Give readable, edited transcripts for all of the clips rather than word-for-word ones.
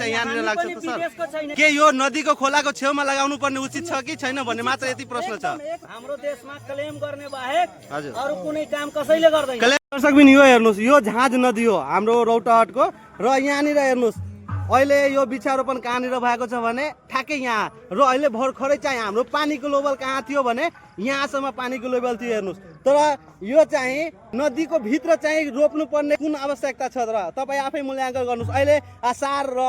चाहिँ यहाँनिर लाग्छ त सर? के यो नदीको खोलाको छेउमा लगाउनु पर्ने उचित छ कि छैन भन्ने मात्र यति प्रश्न छ। हाम्रो देशमा क्लेम गर्ने बाहेक अरु कुनै काम कसैले गर्दैन। दर्शकबिन यो हेर्नुस्, यो झाँज नदी हो हाम्रो रौतहटको र यहाँनिर हेर्नुस् अहिले यो वृक्षारोपण कहाँनिर भएको छ भने ठ्याक्कै यहाँ र अहिले भर्खरै चाहिँ हाम्रो पानीको लेभल कहाँ थियो भने यहाँसम्म पानीको लेभल थियो हेर्नुस्। तर यो चाहिँ नदीको भित्र चाहिँ रोप्नु पर्ने कुन आवश्यकता छ र तपाईँ आफै मूल्याङ्कन गर्नुहोस्। अहिले असार र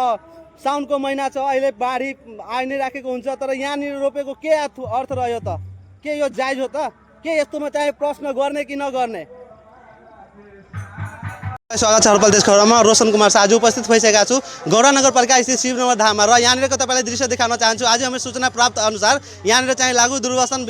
साउनको महिना छ, अहिले बाढी आइ नै राखेको हुन्छ, तर यहाँनिर रोपेको के अर्थ रह्यो त? के यो जायज हो त? के यस्तोमा चाहिँ प्रश्न गर्ने कि नगर्ने? स्वागत छ हर्पल देश खबरमा। रोशन कुमार साजु उपस्थित भइसकेका छु गौरा नगरपालिका स्थित शिवनगर धाममा र यहाँनिरको तपाईँलाई दृश्य देखाउन चाहन्छु। आज हामी सूचना प्राप्त अनुसार यहाँनिर चाहिँ लागु दुर्व्यसन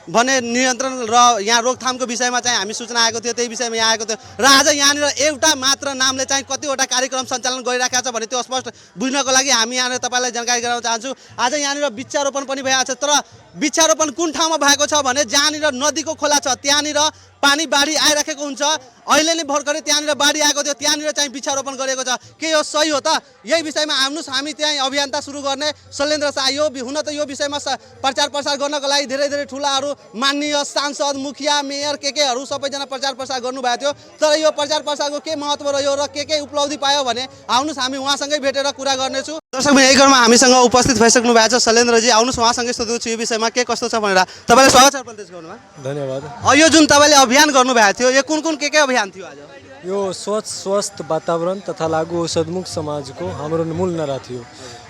भने नियन्त्रण र यहाँ रोकथामको विषयमा चाहिँ हामी सूचना आएको थियो, त्यही विषयमा यहाँ आएको थियो र आज यहाँनिर एउटा मात्र नामले चाहिँ कतिवटा कार्यक्रम सञ्चालन गरिरहेको छ भने त्यो स्पष्ट बुझ्नको लागि हामी यहाँनिर तपाईँलाई जानकारी गराउन चाहन्छु। आज यहाँनिर वृक्षारोपण पनि भइरहेको छ, तर वृक्षारोपण कुन ठाउँमा भएको छ भने जहाँनिर नदीको खोला छ त्यहाँनिर पानी बाढी आइराखेको हुन्छ। अहिले नै भर्खरै त्यहाँनिर बाढी आएको थियो, त्यहाँनिर चाहिँ वृक्षारोपण गरेको छ। के यो सही हो त? यही विषयमा आउनुहोस्, हामी त्यहाँ अभियन्ता सुरु गर्ने शैलेन्द्र शाह। यो हुन त यो विषयमा प्रचार प्रसार गर्नको लागि धेरै धेरै ठुलाहरू माननीय सांसद, मुखिया, मेयर केहरू सबैजना प्रचार प्रसार गर्नुभएको थियो, तर यो प्रचार प्रसारको के महत्त्व रह्यो र के उपलब्धि पायो भने आउनुहोस् हामी उहाँसँगै भेटेर कुरा गर्नेछु। दर्शक यही क्रममा हामीसँग उपस्थित भइसक्नु भएको छ शैलेन्द्रजी, आउनुहोस् उहाँसँगै सोध्छु यो विषयमा के कस्तो छ भनेर। तपाईँलाई स्वागत छ प्रदेश गर्नुमा। धन्यवाद। यो जुन तपाईँले अभियान गर्नुभएको थियो यो कुन कुन के अभियान थियो आज? यो स्वच्छ स्वस्थ वातावरण तथा लागु औषधमुख समाजको हाम्रो मूल नारा थियो।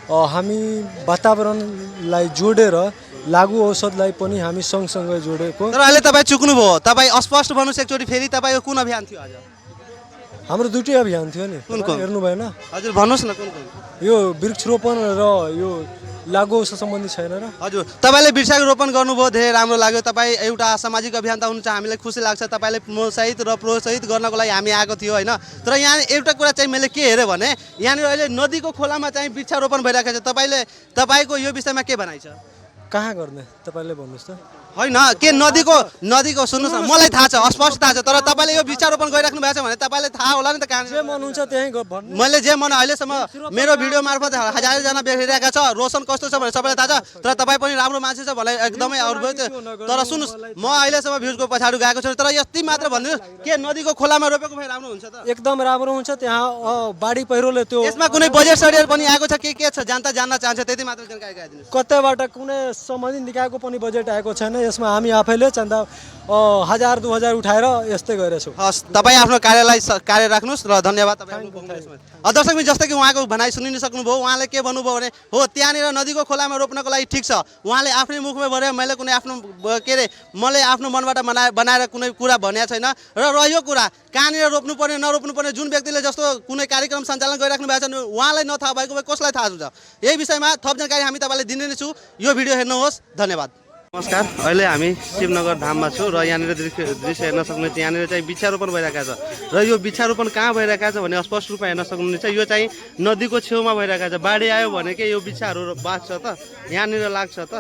हामी वातावरणलाई जोडेर लागु औषधलाई पनि हामी सँगसँगै जोडेको। तर अहिले तपाईँ चुक्नुभयो, तपाईँ अस्पष्ट भन्नुहोस् एकचोटि फेरि तपाईँको कुन अभियान थियो आज? हाम्रो दुईटै अभियान थियो नि, हेर्नु भएन? हजुर भन्नुहोस् न कुन कुन? यो वृक्षरोपण र यो लागु औषध सम्बन्धी छैन र? हजुर तपाईँले वृक्षारोपण गर्नुभयो, धेरै राम्रो लाग्यो। तपाईँ एउटा सामाजिक अभियन्ता हुनुहुन्छ, हामीलाई खुसी लाग्छ। तपाईँले मोसहित र प्रोत्साहित गर्नको लागि हामी आएको थियो होइन। तर यहाँ एउटा कुरा चाहिँ मैले के हेरेँ भने यहाँनिर अहिले नदीको खोलामा चाहिँ वृक्षारोपण भइरहेको छ। तपाईँको यो विषयमा के भनाइ छ? कहाँ गर्ने तपाईँले भन्नुहोस् त? होइन के नदीको सुन्नुहोस् न, मलाई थाहा छ, अस्पष्ट थाहा छ, तर तपाईँले यो वृक्षारोपण गरिराख्नु भएको छ भने तपाईँलाई थाहा होला नि त कहाँ जे मन हुन्छ त्यही भन्नु। मैले जे मन अहिलेसम्म मेरो भिडियो मार्फत हजारैजना देखिरहेका छ, रोशन कस्तो छ भने सबैलाई थाहा छ, तर तपाईँ पनि राम्रो मान्छे छ भने एकदमै अरू भयो। तर सुन्नुहोस् म अहिलेसम्म भ्युजको पछाडि गएको छु, तर यति मात्र भनिदिनुहोस् के नदीको खोलामा रोपेको भए राम्रो हुन्छ त? एकदम राम्रो हुन्छ। त्यहाँ बाढी पहिरोले त्यो यसमा कुनै बजेट सडियल पनि आएको छ के छ जनता जान्न चाहन्छ, त्यति मात्र जानकारी गराइदिनुहोस्। कतैबाट कुनै सम्बन्धित निकायको पनि बजेट आएको छैन। यसमा हामी आफैले चन्दा 1000-2000 उठाएर यस्तै गरेछौँ। हस्, तपाईँ आफ्नो कार्य राख्नुहोस् र धन्यवाद तपाईँ। दर्शक जस्तै कि उहाँको भनाइ सुनिन सक्नुभयो, उहाँले के भन्नुभयो भने हो त्यहाँनिर नदीको खोलामा रोप्नको लागि ठिक छ। उहाँले आफ्नै मुखमा भने मैले कुनै आफ्नो मैले आफ्नो मनबाट बनाएर कुनै कुरा भनेको छैन। र रह्यो कुरा कहाँनिर रोप्नुपर्ने नरोप्नुपर्ने जुन व्यक्तिले जस्तो कुनै कार्यक्रम सञ्चालन गरिराख्नु भएको छ उहाँलाई नथाहा भएको भए कसलाई थाहा हुन्छ? यही विषयमा थप जानकारी हामी तपाईँलाई दिने नै छु। यो भिडियो हेर्नुहोस्, धन्यवाद। नमस्कार, अहिले हामी शिवनगर धाममा छौँ र यहाँनिर दृश्य हेर्न सक्नुहुन्छ। यहाँनिर चाहिँ वृक्षारोपण भइरहेको छ र यो वृक्षारोपण कहाँ भइरहेको छ भने स्पष्ट रूपमा हेर्न सक्नुहुन्छ। यो चाहिँ नदीको छेउमा भइरहेको छ। बाढी आयो भने के यो वृक्षहरू बाँच्छ त? यहाँनिर लाग्छ त?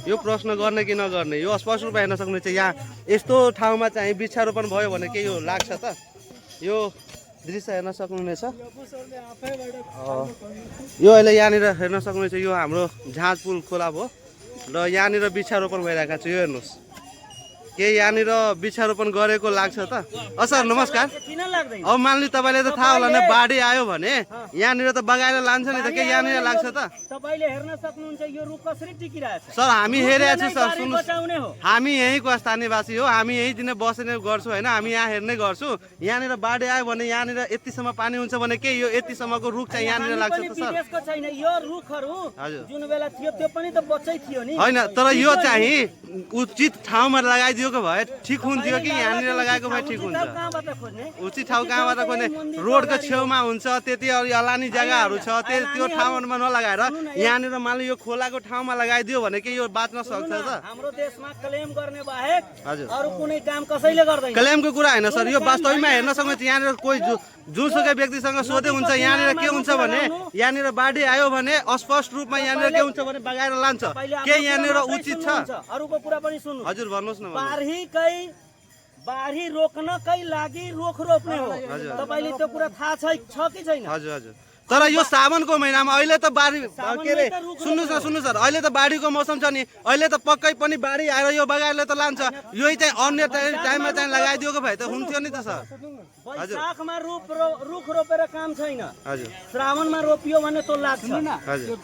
यो प्रश्न गर्ने कि नगर्ने यो स्पष्ट रूपमा हेर्न सक्नुहुन्छ। यहाँ यस्तो ठाउँमा चाहिँ वृक्षारोपण भयो भने के यो लाग्छ त? यो दृश्य हेर्न सक्नुहुनेछ। यो अहिले यहाँनिर हेर्न सक्नुहुनेछ, यो हाम्रो झाँज पुल खोला भयो र यहाँनिर वृक्षारोपण भइरहेको छ। यो हेर्नुहोस्, के यहाँनिर वृक्षारोपण गरेको लाग्छ त? सर नमस्कार। अब मान्नु तपाईँले त थाहा होला नि बाढी आयो भने यहाँनिर त बगाएर लान्छ नि त, के यहाँनिर लाग्छ त? तपाईले हेर्न सक्नुहुन्छ यो रुख कसरी टिकिरहेछ। सर हामी हेरेको छु सर, सुन्नुहोस् हामी यहीँको स्थानीयवासी हो, हामी यही दिन बस्ने गर्छौँ होइन, हामी यहाँ हेर्ने गर्छौँ। यहाँनिर बाढी आयो भने यहाँनिर यतिसम्म पानी हुन्छ भने के यो यतिसम्मको रुख चाहिँ यहाँनिर लाग्छ त सर? छैन यो रुखहरू जुन बेला थियो त्यो पनि त बच्चै थियो नि होइन, तर यो चाहिँ उचित ठाउँमा लगाइदिएको भए ठिक हुन्थ्यो कि यहाँनिर लगाएको भए ठिक हुन्छ? उचित ठाउँ कहाँबाट खोज्ने? रोडको छेउमा हुन्छ, त्यति अलानी जग्गाहरू छ, त्यो ठाउँमा नलगाएर यहाँनिर मान्नु यो खोलाको ठाउँमा लगाइदियो भने के यो बाँच्न सक्छ त? हाम्रो देशमा क्लेम गर्ने बाहेक अरु कुनै काम कसैले गर्दैन। क्लेमको कुरा होइन सर, यो वास्तवमा हेर्न सक्नुहुन्छ। यहाँनिर कोही जुनसुकै व्यक्तिसँग सोधे हुन्छ यहाँनिर के हुन्छ भने यहाँनिर बाढी आयो भने स्पष्ट रूपमा यहाँनिर के हुन्छ भने बगाएर लान्छ। के यहाँनिर उचित छ? अरूको कुरा पनि सुन्नु। हजुर भन्नुहोस् न। बाढी रोक्नकै लागि रुख रोप्ने हो। तपाईले त्यो कुरा थाहा छ कि छैन? हजुर हजुर। तर यो सावनको महिनामा अहिले त बाढी के अरे त रुख सुन्नुहोस् सर अहिले त बाढीको मौसम छ नि अहिले त पक्कै पनि बाढी आएर यो बगाइरले त लान्छ यही चाहिँ अन्य टाइममा चाहिँ लगाइदिएको भए त हुन्थ्यो नि त सर वैशाखमा रुख रोपेर काम छैन हजुर श्रावणमा रोपियो भने तो लाग्छ हजुर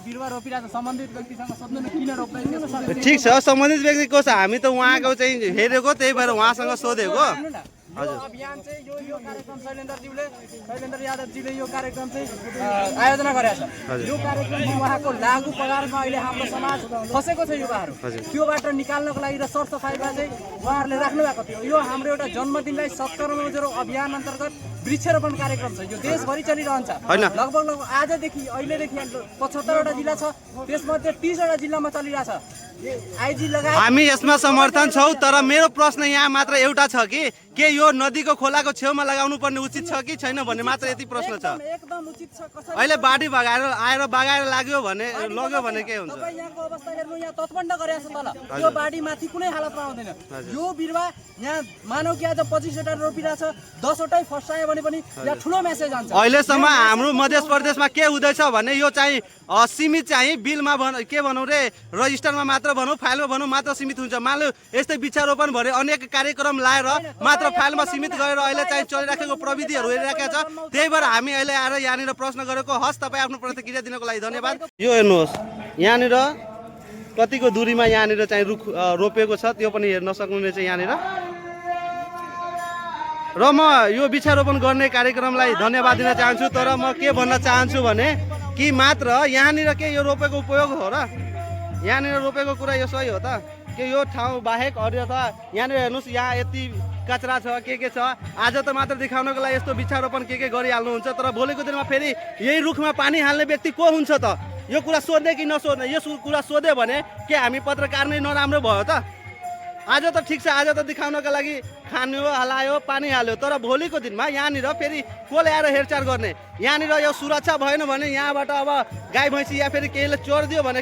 बिरुवा रोपिरहेको सम्बन्धित व्यक्तिसँग सोध्नु न किन रोप्दैन ठिक छ सम्बन्धित व्यक्ति को छ हामी त उहाँको चाहिँ हेरेको त्यही भएर उहाँसँग सोधेको यो अभियान चाहिँ यो कार्यक्रम शैलेन्द्र यादवजीले यो कार्यक्रम चाहिँ आयोजना गरेका छ यो कार्यक्रममा उहाँको लागु पगारमा अहिले हाम्रो समाज फसेको छ युवाहरू त्योबाट निकाल्नको लागि र सरसफाइमा चाहिँ उहाँहरूले राख्नु भएको थियो यो हाम्रो एउटा जन्मदिनलाई 70 अभियान अन्तर्गत वृक्षरोपण कार्यक्रम छ यो देशभरि चलिरहन्छ लगभग आजदेखि अहिलेदेखि 75वटा जिल्ला छ त्यसमध्ये 30वटा जिल्लामा चलिरहेछ आइजी लगायत हामी यसमा समर्थन छौँ तर मेरो प्रश्न यहाँ मात्र एउटा छ कि के यो नदीको खोलाको छेउमा लगाउनु पर्ने उचित छ कि छैन भन्ने मात्र यति प्रश्न छ एकदम उचित छ कसरी अहिले बाढी बगाएर लाग्यो भने लग्यो भने के हुन्छ तपाईँ यहाँको अवस्था हेर्नु यहाँ तटबन्ध गरेको छ तल यो बाढी माथि कुनै हालतमा आउँदैन यो बिरुवा यहाँ मानव कि आज 25वटा रोपिरहेछ 10वटै फस्टायो भने पनि यहाँ ठुलो मेसेज आउँछ अहिलेसम्म हाम्रो मध्य प्रदेशमा के हुँदैछ भने यो चाहिँ सीमित चाहिँ बिलमा के भनौँ रे रजिस्टरमा मात्र भनौँ फाइलमा भनौँ मात्र सीमित हुन्छ मानव यस्तै वृक्षारोपण भरे अनेक कार्यक्रम लाएर मात्र फाइलमा सीमित गरेर अहिले चाहिँ चलिराखेको प्रविधिहरू हेरिरहेका छ त्यही भएर हामी अहिले आएर यहाँनिर प्रश्न गरेको हस् तपाईँ आफ्नो प्रतिक्रिया दिनको लागि धन्यवाद यो हेर्नुहोस् यहाँनिर कतिको दूरीमा यहाँनिर चाहिँ रुख रोपेको छ त्यो पनि हेर्न सक्नुहुनेछ यहाँनिर र म यो वृक्षारोपण गर्ने कार्यक्रमलाई धन्यवाद दिन चाहन्छु तर म के भन्न चाहन्छु भने कि मात्र यहाँनिर के यो रोपेको उपयोग हो र यहाँनिर रोपेको कुरा यो सही हो त कि यो ठाउँ बाहेक अन्यथा यहाँनिर हेर्नुहोस् यहाँ यति कचरा छ के छ आज त मात्र देखाउनको लागि यस्तो वृक्षारोपण के गरिहाल्नुहुन्छ तर भोलिको दिनमा फेरि यही रुखमा पानी हाल्ने व्यक्ति को हुन्छ त यो कुरा सोध्ने कि नसोध्ने यो कुरा सोध्यो भने के हामी पत्रकार नै नराम्रो भयो त आज त ठिक छ आज त देखाउनका लागि खान्यो हलायो पानी हाल्यो तर भोलिको दिनमा यहाँनिर फेरि को ल्याएर हेरचाह गर्ने यहाँनिर यो सुरक्षा भएन भने यहाँबाट अब गाई भैँसी या फेरि केहीले चोरिदियो भने